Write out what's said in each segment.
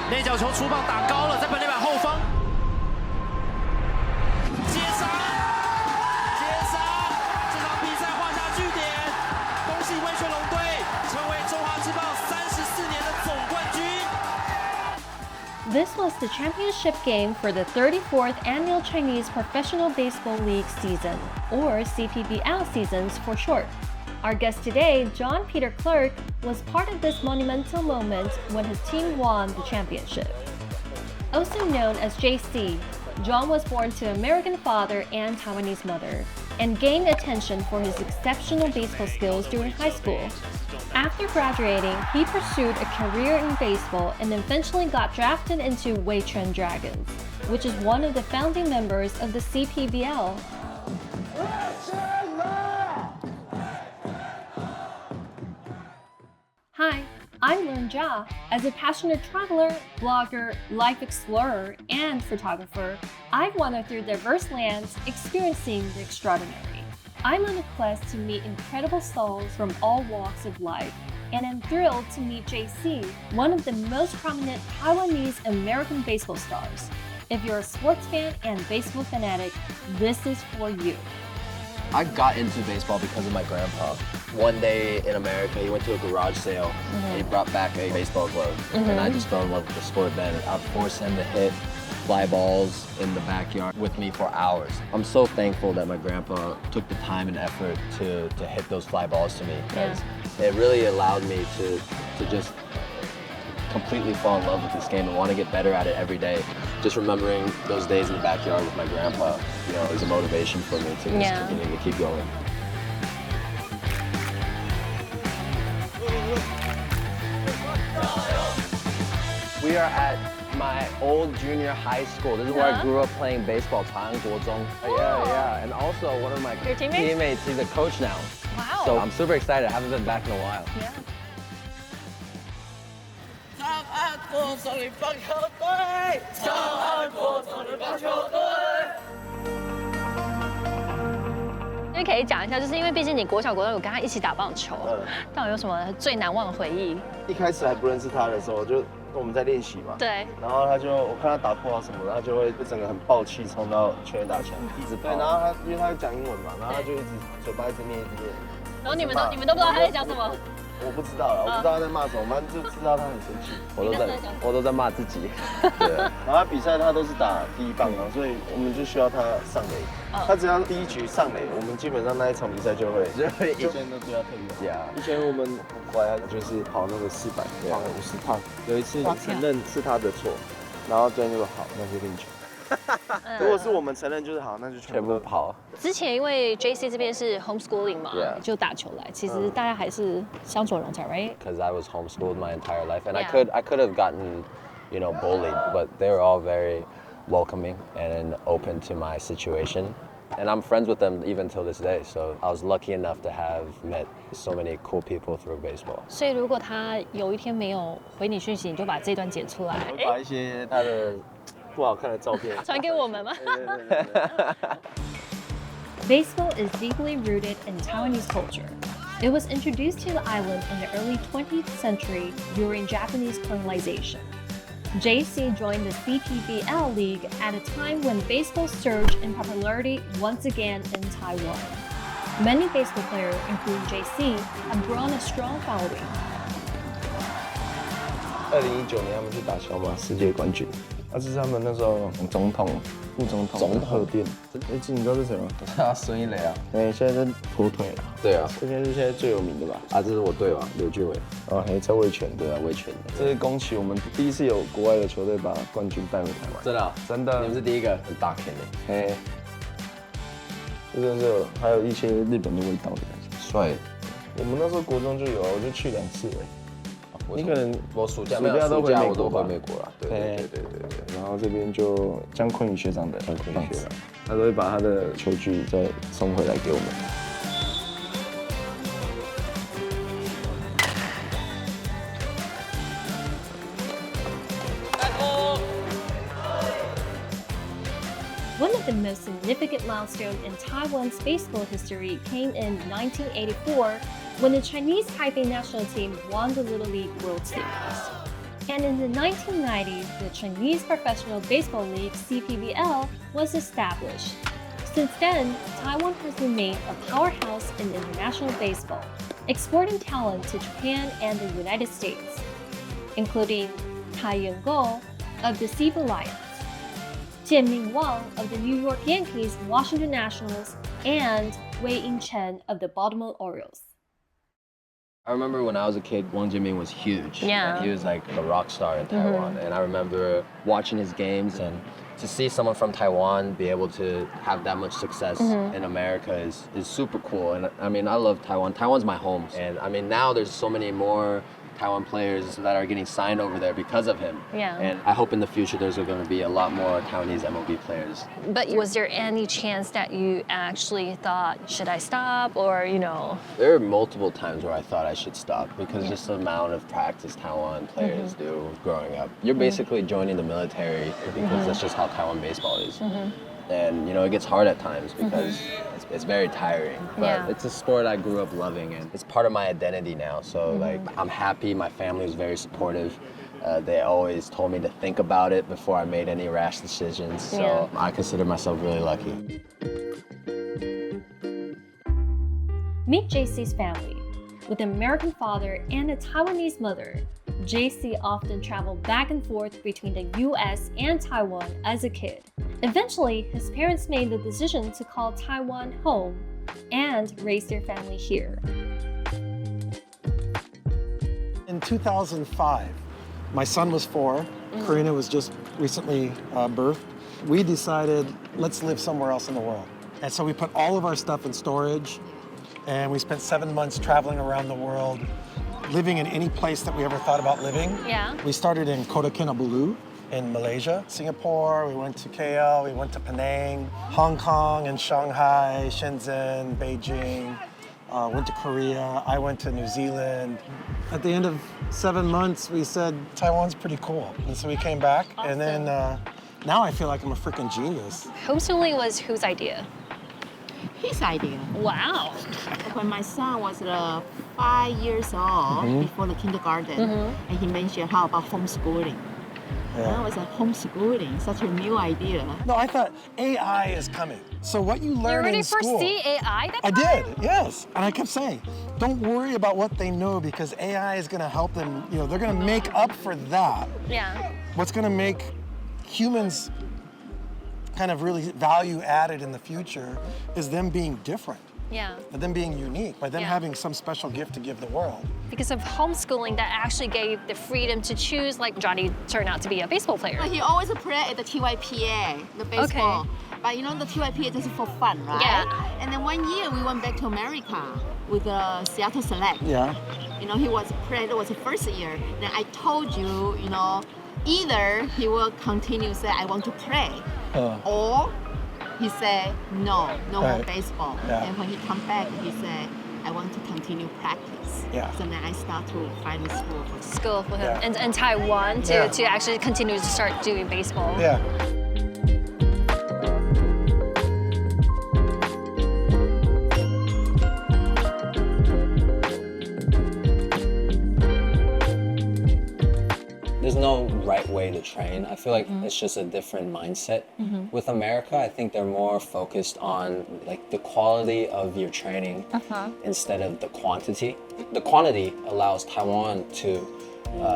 内角球出棒打高了，在本垒板后方。接杀，这场比赛画下句点。恭喜味全龙队成为中华职棒34年的总冠军。This was the championship game for the 34th Annual Chinese Professional Baseball League season, or CPBL seasons for short. Our guest today, John Peter Clark, was part of this monumental moment when his team won the championship. Also known as JC, John was born to an American father and Taiwanese mother, and gained attention for his exceptional baseball skills during high school. After graduating, he pursued a career in baseball and eventually got drafted into Weichuan Dragons, which is one of the founding members of the CPBL. Hi, I'm Lirn-jia. As a passionate traveler, blogger, life explorer, and photographer, I've wandered through diverse lands, experiencing the extraordinary. I'm on a quest to meet incredible souls from all walks of life, and I'm thrilled to meet JC, one of the most prominent Taiwanese American baseball stars. If you're a sports fan and baseball fanatic, this is for you. I got into baseball because of my grandpa. One day in America, he went to a garage sale and he brought back a baseball glove. And I just fell in love with the sport then. I'd force him to hit fly balls in the backyard with me for hours. I'm so thankful that my grandpa took the time and effort to hit those fly balls to me, because it really allowed me to just completely fall in love with this game and want to get better at it every day. Just remembering those days in the backyard with my grandpa, you know, is a motivation for me to just continue to keep going. We are at my old junior high school. This is where I grew up playing baseball, Taiwan Guozhong. Yeah. And also one of my teammates, he's a coach now. Wow. So I'm super excited. I haven't been back in a while. Yeah.因为可以讲一下，就是因为毕竟你国小、国中有跟他一起打棒球，但我有什么最难忘的回忆？一开始还不认识他的时候，就我们在练习嘛，对，然后我看他打破啊什么的，他就会整个很暴气冲到全垒打墙，一直对，然后因为他讲英文嘛，然后他就一直嘴巴一直念一直念，然后你们都不知道他在讲什么。我不知道了，我不知道他在骂什么，反正就知道他很生气。我都在骂自己。对，然后比赛他都是打第一棒啊，所以我们就需要他上垒。他只要第一局上垒，我们基本上那一场比赛就会以前都不要退役。以前我们很乖啊，就是跑那个400，跑50趟。有一次承认是他的错，然后教练就说好，那就练球。如果是我们承认就是好，那就全部跑。之前因为 JC 这边是 homeschooling 嘛，就打球来，其实大家还是相处融洽 ，right? Because I was homeschooled my entire life, and I could have gotten, you know, bullied, but they were all very welcoming and open to my situation. And I'm friends with them even till this day. So I was lucky enough to have met so many cool people through baseball. 所以如果他有一天没有回你讯息，你就把这段剪出来，我把一些他的不好看的照片传给我们吗？对。Baseball is deeply rooted in Taiwanese culture. It was introduced to the island in the early 20th century during Japanese colonization. JC joined the CPBL League at a time when baseball surged in popularity once again in Taiwan. Many baseball players, including JC, have grown a strong following. 2019年他们去打球嘛，世界冠军。这是他们那时候总统、副总统的贺电。你知道是谁吗？孙一磊啊。对，现在是脱腿了。对啊，这边是现在最有名的吧？这是我队吧，刘俊伟。在味全。对啊，味全。这是恭喜我们第一次有国外的球队把冠军带回台湾。真的？真的。你们是第一个，很大片的。这真是还有一些日本的味道的感觉。帅。我们那时候国中就有，我就去2次了。你可能我暑假都回美国吧？美国了，对。然后这边就江坤宇学长的棒子，他都会把他的球具再送回来给我们。One of the most significant milestones in Taiwan's baseball history came in 1984 when the Chinese Taipei national team won the Little League World Series. And in the 1990s, the Chinese Professional Baseball League (CPBL) was established. Since then, Taiwan has remained a powerhouse in international baseball, exporting talent to Japan and the United States, including Tai Yong-go of the Sibu Lions, Jian-Ming Wang of the New York Yankees, Washington Nationals, and Wei In-chen of the Baltimore Orioles. I remember when I was a kid, Wang Jianming was huge. Yeah. And he was like a rock star in Taiwan. And I remember watching his games, and to see someone from Taiwan be able to have that much success in America is super cool. And I mean, I love Taiwan. Taiwan's my home. And I mean, now there's so many more Taiwan players that are getting signed over there because of him. Yeah. And I hope in the future there's going to be a lot more Taiwanese MLB players. But was there any chance that you actually thought, should I stop, or, you know? There are multiple times where I thought I should stop because just the amount of practice Taiwan players do growing up. You're basically joining the military because that's just how Taiwan baseball is. And, you know, it gets hard at times because it's very tiring. But it's a sport I grew up loving, and it's part of my identity now. So, like, I'm happy. My family was very supportive. They always told me to think about it before I made any rash decisions. So I consider myself really lucky. Meet JC's family. With an American father and a Taiwanese mother, JC often traveled back and forth between the US and Taiwan as a kid. Eventually, his parents made the decision to call Taiwan home and raise their family here. In 2005, my son was 4, Karina was just recently birthed. We decided, let's live somewhere else in the world. And so we put all of our stuff in storage, and we spent 7 months traveling around the world, living in any place that we ever thought about living. Yeah. We started in Kota Kinabalu in Malaysia, Singapore, we went to KL, we went to Penang, Hong Kong and Shanghai, Shenzhen, Beijing, went to Korea, I went to New Zealand. At the end of 7 months, we said, Taiwan's pretty cool. And so we came back, and then now I feel like I'm a freaking genius. Homeschooling was whose idea? His idea. Wow. When my son was 5 years old, before the kindergarten, and he mentioned how about homeschooling. And I was like, homeschooling, such a new idea. No, I thought AI is coming. So what you learn in school. You already foresee AI that I time? did, yes. And I kept saying, don't worry about what they know because AI is going to help them. You know, they're going to make up for that. Yeah. What's going to make humans kind of really value added in the future is them being different. Yeah. And them being unique, by them having some special gift to give the world. Because of homeschooling, that actually gave the freedom to choose, like Johnny turned out to be a baseball player. He always played at the TYPA, the baseball. Okay. But you know, the TYPA is just for fun, right? Yeah. And then 1 year we went back to America with the Seattle Select. Yeah. You know, he was played, it was the first year. Then I told you, you know, either he will continue say, I want to play, or he said, no more baseball. Yeah. And when he come back, he said, I want to continue practice. Yeah. So then I start to find a school for School for him. Yeah. And Taiwan to actually continue to start doing baseball. Yeah. There's no right way to train. I feel like it's just a different mindset. With America, I think they're more focused on like the quality of your training instead of the quantity. The quantity allows Taiwan to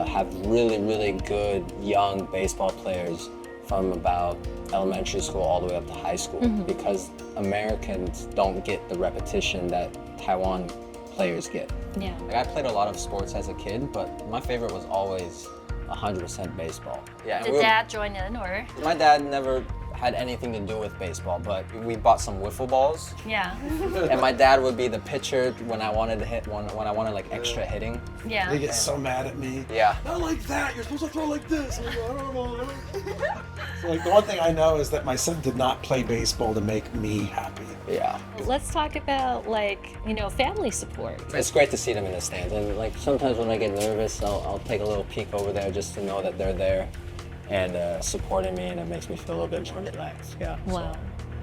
have really, really good young baseball players from about elementary school all the way up to high school because Americans don't get the repetition that Taiwan players get. Yeah. Like, I played a lot of sports as a kid, but my favorite was always 100% baseball. Yeah. Did Dad join in, or? My dad never had anything to do with baseball, but we bought some wiffle balls. Yeah. And my dad would be the pitcher when I wanted to hit when I wanted like extra hitting. Yeah. They get so mad at me. Yeah. Not like that, you're supposed to throw like this. I'm like, I don't know. So like the one thing I know is that my son did not play baseball to make me happy. Yeah. Let's talk about, like, you know, family support. It's great to see them in the stands, and like sometimes when I get nervous, I'll take a little peek over there just to know that they're there and supporting me, and it makes me feel a little bit more relaxed. Yeah. Wow. So.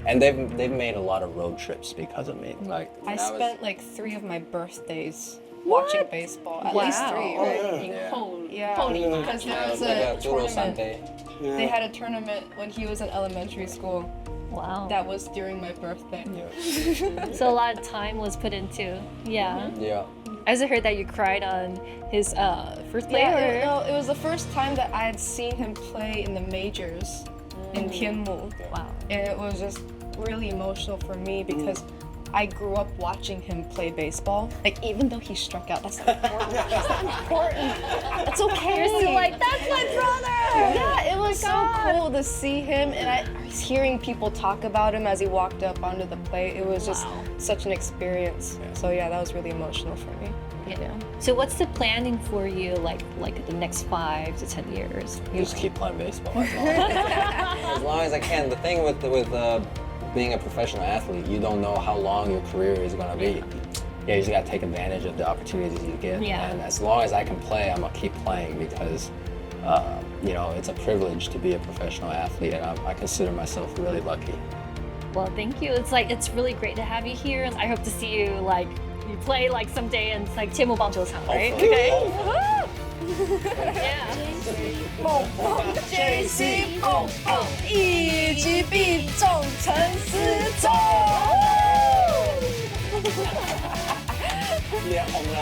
And they've made a lot of road trips because of me. Like I spent like 3 of my birthdays watching baseball. At least 3, right? Yeah. Holy. Yeah, Pony. because there was Yeah, a Duro tournament. Sante. They had a tournament when he was in elementary school. Wow. That was during my birthday. So a lot of time was put into. Yeah. Yeah. I also heard that you cried on his first play. Yeah, or... it was the first time that I had seen him play in the majors in Tianmu. Wow. And it was just really emotional for me because I grew up watching him play baseball. Like, even though he struck out, that's not important. That's not important. It's okay. You're still like, that's my brother! Yeah, it was so cool to see him, and I was hearing people talk about him as he walked up onto the plate. It was just such an experience. So yeah, that was really emotional for me. Yeah. So what's the planning for you, like the next 5 to 10 years? You just keep playing baseball as long as I can. The thing with being a professional athlete, you don't know how long your career is gonna be. Yeah, you just gotta take advantage of the opportunities you get. Yeah. And as long as I can play, I'm gonna keep playing because, you know, it's a privilege to be a professional athlete, and I consider myself really lucky. Well, thank you. It's really great to have you here. I hope to see you you play someday in Tianmu Bangzhou, right? Okay. Yeah. JC 蹦蹦，一击必中陈思聪。脸红了。